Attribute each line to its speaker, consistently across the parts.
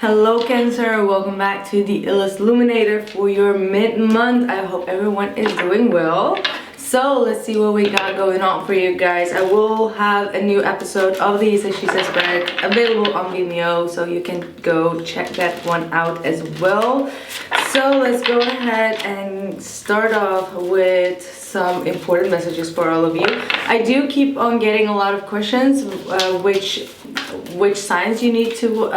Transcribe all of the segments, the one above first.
Speaker 1: Hello Cancer, welcome back to the illest illuminator for your mid-month. I hope everyone is doing well. So let's see what we got going on for you guys. I will have a new episode of the She Says Spread available on Vimeo, so you can go check that one out as well. So let's go ahead and start off with some important messages for all of you. I do keep on getting a lot of questions, which signs you need to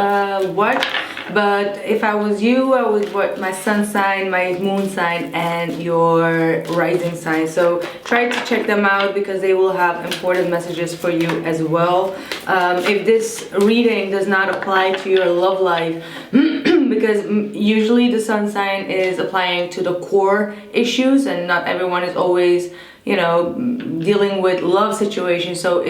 Speaker 1: watch. But if I was you, I would watch my sun sign, my moon sign, and your rising sign. So try to check them out because they will have important messages for you as well. If this reading does not apply to your love life, because usually the sun sign is applying to the core issues, and not everyone is always, you know, dealing with love situations. So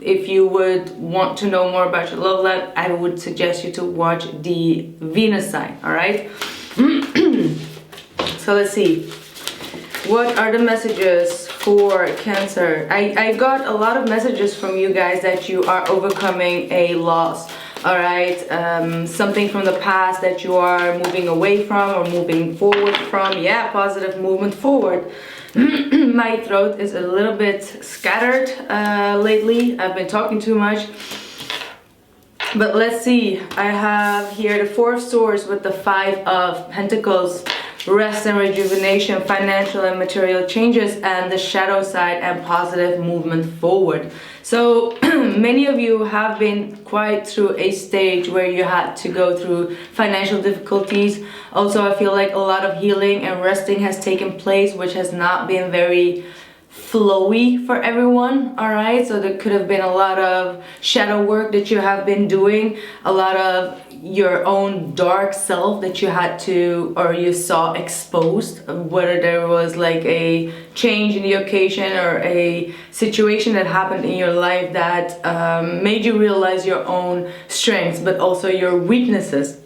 Speaker 1: if you would want to know more about your love life, I would suggest you to watch the Venus sign, all right? So let's see. What are the messages for Cancer? I got a lot of messages from you guys that you are overcoming a loss, all right? Something from the past that you are moving away from or moving forward from. Yeah, positive movement forward. My throat is a little bit scattered lately. I've been talking too much. But let's see. I have here the Four of Swords with the Five of Pentacles. Rest and rejuvenation, financial and material changes, and the shadow side and positive movement forward. So many of you have been quite through a stage where you had to go through financial difficulties. Also, I feel like a lot of healing and resting has taken place, which has not been very flowy for everyone, all right? So there could have been a lot of shadow work that you have been doing, a lot of your own dark self that you had to, or you saw exposed, whether there was like a change in the occasion or a situation that happened in your life that made you realize your own strengths but also your weaknesses.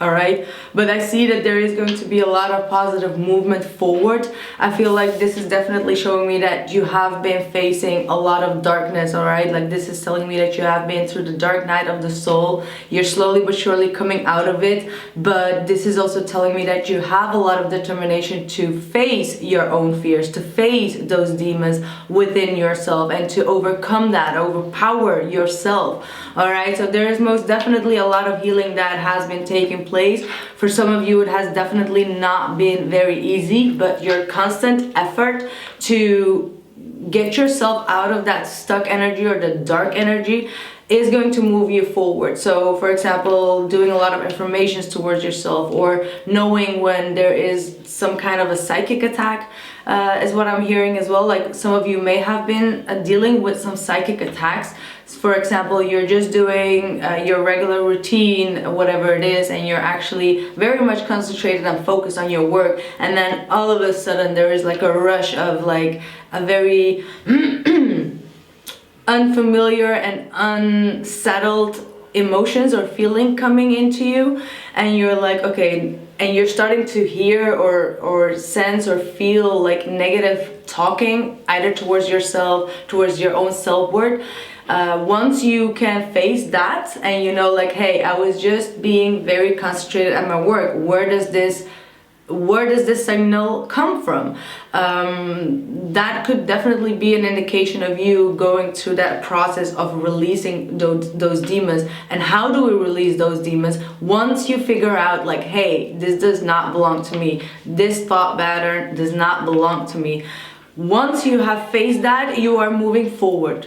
Speaker 1: All right, but I see that there is going to be a lot of positive movement forward. I feel like this is definitely showing me that you have been facing a lot of darkness, all right? Like this is telling me that you have been through the dark night of the soul. You're slowly but surely coming out of it, but this is also telling me that you have a lot of determination to face your own fears, to face those demons within yourself and to overcome that, overpower yourself, all right? So there is most definitely a lot of healing that has been taking place. For some of you, it has definitely not been very easy, but your constant effort to get yourself out of that stuck energy or the dark energy is going to move you forward. So for example, doing a lot of affirmations towards yourself, or knowing when there is some kind of a psychic attack is what I'm hearing as well. Like some of you may have been dealing with some psychic attacks. For example, you're just doing your regular routine, whatever it is, and you're actually very much concentrated and focused on your work, and then all of a sudden there is like a rush of like a very unfamiliar and unsettled emotions or feeling coming into you, and you're like, okay, and you're starting to hear or sense or feel like negative talking either towards yourself, towards your own self-worth. Once you can face that and you know, like, hey, I was just being very concentrated at my work, where does this signal come from? That could definitely be an indication of you going through that process of releasing those demons. And how do we release those demons? Once you figure out like, hey, this does not belong to me, this thought pattern does not belong to me. Once you have faced that, you are moving forward.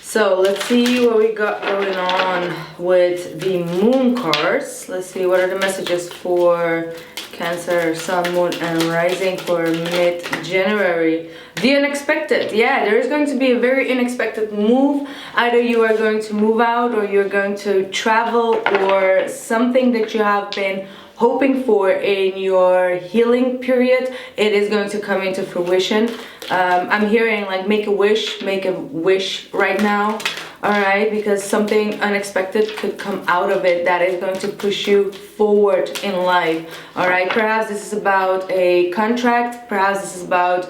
Speaker 1: So let's see what we got going on with the moon cards. Let's see what are the messages for Cancer, Sun, Moon, and Rising for mid-January. The unexpected. Yeah, there is going to be a very unexpected move. Either you are going to move out, or you're going to travel, or something that you have been hoping for in your healing period, it is going to come into fruition. I'm hearing like make a wish right now. all right, because something unexpected could come out of it that is going to push you forward in life, all right. Perhaps this is about a contract, perhaps this is about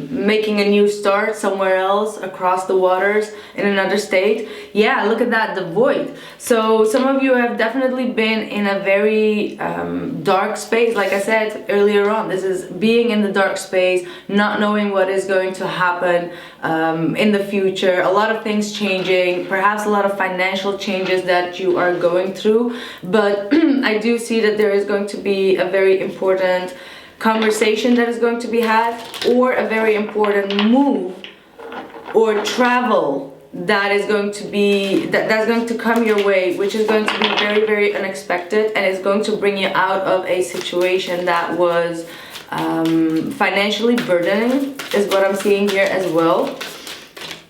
Speaker 1: making a new start somewhere else across the waters in another state. Yeah, look at that, the void. So some of you have definitely been in a very dark space. Like I said earlier on, this is being in the dark space, not knowing what is going to happen in the future, a lot of things changing, perhaps a lot of financial changes that you are going through. But I do see that there is going to be a very important conversation that is going to be had, or a very important move or travel that is going to be that's going to come your way, which is going to be very, very unexpected, and is going to bring you out of a situation that was financially burdening, is what I'm seeing here as well.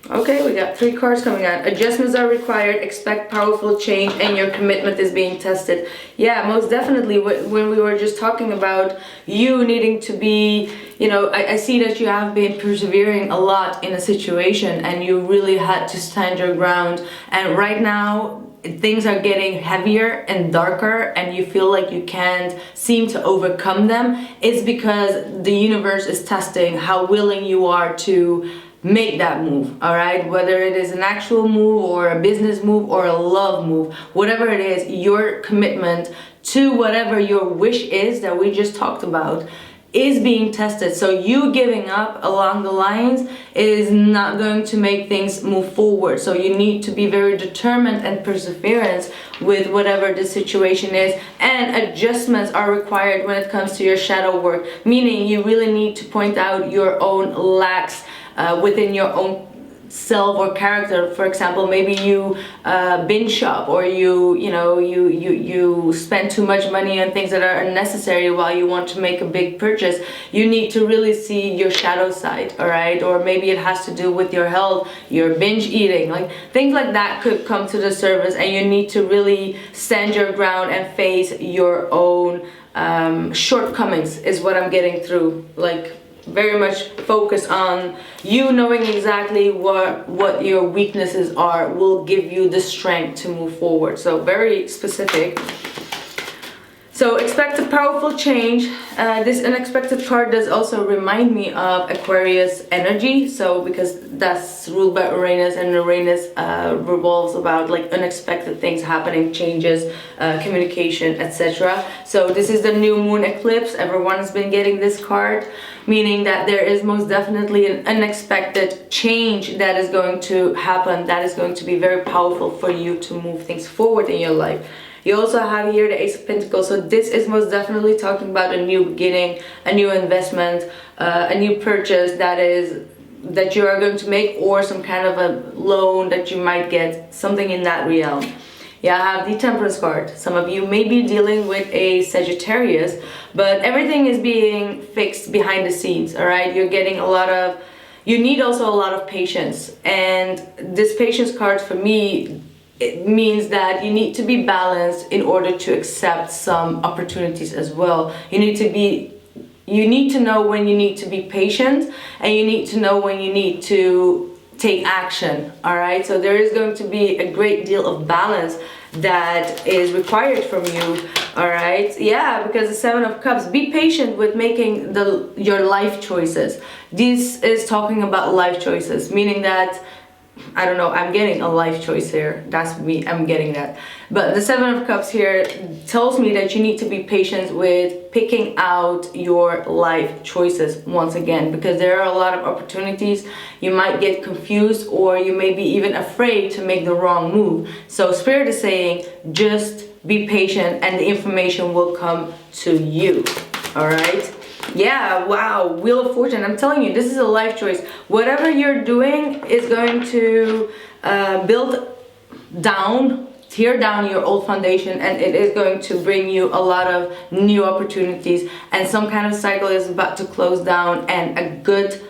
Speaker 1: Okay, we got 3 cards coming out. Adjustments are required, expect powerful change, and your commitment is being tested. Yeah, most definitely. When we were just talking about you needing to be, you know, I see that you have been persevering a lot in a situation, and you really had to stand your ground. And right now, things are getting heavier and darker, and you feel like you can't seem to overcome them. It's because the universe is testing how willing you are to make that move, all right? Whether it is an actual move or a business move or a love move, whatever it is, your commitment to whatever your wish is that we just talked about is being tested. So you giving up along the lines is not going to make things move forward. So you need to be very determined and perseverance with whatever the situation is, and adjustments are required when it comes to your shadow work, meaning you really need to point out your own lacks within your own self or character. For example, maybe you binge shop, or you spend too much money on things that are unnecessary while you want to make a big purchase. You need to really see your shadow side, all right? Or maybe it has to do with your health, your binge eating, like things like that could come to the surface, and you need to really stand your ground and face your own shortcomings, is what I'm getting through. Like, very much focus on you knowing exactly what your weaknesses are will give you the strength to move forward. So very specific. So expect a powerful change. This unexpected card does also remind me of Aquarius energy. So because that's ruled by Uranus, and Uranus revolves about like unexpected things happening, changes, communication, etc. So this is the new moon eclipse. Everyone's been getting this card, meaning that there is most definitely an unexpected change that is going to happen, that is going to be very powerful for you to move things forward in your life. You also have here the Ace of Pentacles, so this is most definitely talking about a new beginning, a new investment, a new purchase that you are going to make, or some kind of a loan that you might get, something in that realm. Yeah, I have the Temperance card. Some of you may be dealing with a Sagittarius, but everything is being fixed behind the scenes, all right? You're getting you need also a lot of patience, and this patience card for me, it means that you need to be balanced in order to accept some opportunities as well. You need to know when you need to be patient, and you need to know when you need to take action, all right? So there is going to be a great deal of balance that is required from you, all right? Yeah, because the Seven of Cups, be patient with making your life choices. This is talking about life choices, meaning that, I don't know, I'm getting a life choice here. That's me, I'm getting that. But the Seven of Cups here tells me that you need to be patient with picking out your life choices once again, because there are a lot of opportunities. You might get confused, or you may be even afraid to make the wrong move. So Spirit is saying, just be patient and the information will come to you, all right? Yeah, wow, Wheel of Fortune. I'm telling you, this is a life choice. Whatever you're doing is going to tear down your old foundation, and it is going to bring you a lot of new opportunities, and some kind of cycle is about to close down, and a good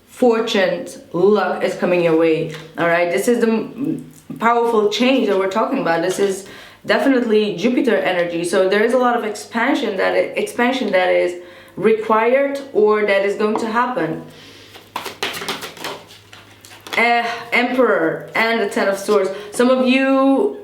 Speaker 1: fortune, luck is coming your way. All right, this is the powerful change that we're talking about. This is definitely Jupiter energy. So there is a lot of expansion that is required, or that is going to happen. Emperor and the Ten of Swords. Some of you,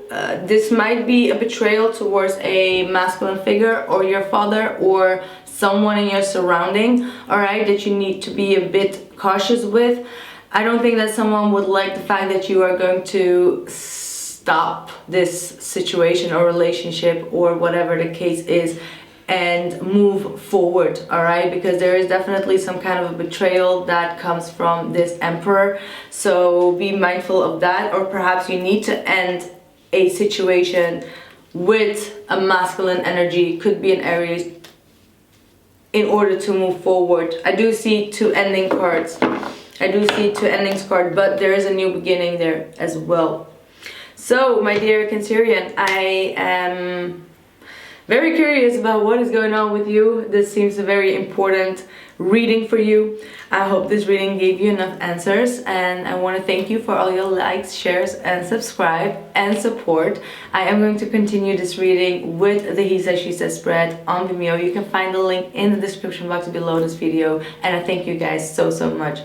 Speaker 1: this might be a betrayal towards a masculine figure or your father or someone in your surrounding, all right, that you need to be a bit cautious with. I don't think that someone would like the fact that you are going to stop this situation or relationship or whatever the case is and move forward, all right, because there is definitely some kind of a betrayal that comes from this Emperor. So be mindful of that, or perhaps you need to end a situation with a masculine energy, could be an Aries, in order to move forward. I do see two ending cards. I do see two endings card, but there is a new beginning there as well. So my dear Cancerian, I am very curious about what is going on with you. This seems a very important reading for you. I hope this reading gave you enough answers, and I want to thank you for all your likes, shares and subscribe and support. I am going to continue this reading with the He Says She Says spread on Vimeo. You can find the link in the description box below this video, and I thank you guys so much